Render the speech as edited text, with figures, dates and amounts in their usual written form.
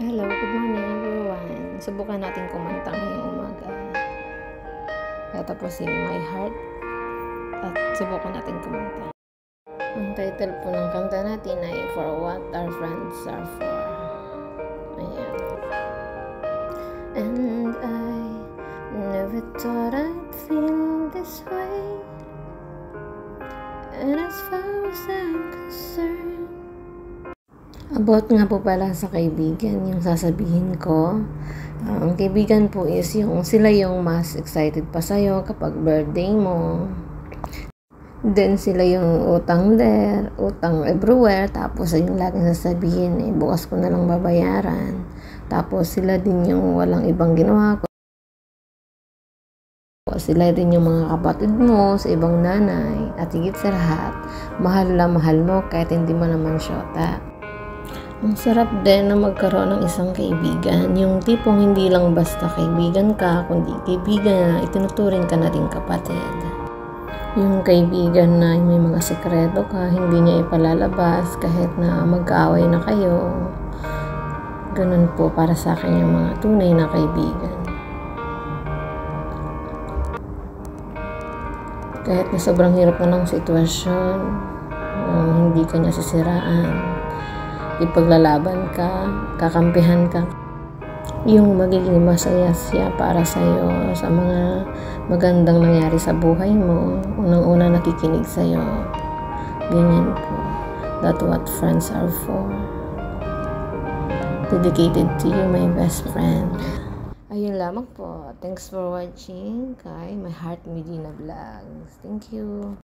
Hello, good morning everyone. Subukan natin kumanta ngayong umaga. Ito po si My Heart at subukan natin kumanta. Ang title po ng kanta natin ay For What Our Friends Are For. Ayan. And I never thought I'd feel this way. And as far as I'm concerned, about nga po pala sa kaibigan, yung sasabihin ko. Ang kaibigan po is sila yung mas excited pa sa'yo kapag birthday mo. Then sila yung utang there, utang everywhere. Tapos yung laging sasabihin, bukas ko na lang babayaran. Tapos sila din yung walang ibang ginawa ko. Sila din yung mga kapatid mo sa ibang nanay. At higit sa lahat, mahal na mahal mo kahit hindi mo naman syota. Ang sarap din na magkaroon ng isang kaibigan, yung tipong hindi lang basta kaibigan ka, kundi kaibigan na itinuturing ka na rin kapatid. Yung kaibigan na may mga sekreto ka, hindi niya ipalalabas kahit na mag-aaway na kayo. Ganun po para sa akin yung mga tunay na kaibigan. Kahit na sobrang hirap na ng sitwasyon, hindi ka niya sisiraan. Ipaglalaban ka, kakampihan ka, yung magiging masaya siya para sa'yo sa mga magandang nangyari sa buhay mo, unang-una nakikinig sa'yo. Ganyan po. That's what friends are for. Dedicated to you, my best friend. Ayun lamang po. Thanks for watching kay My Heart Medina Vlogs. Thank you.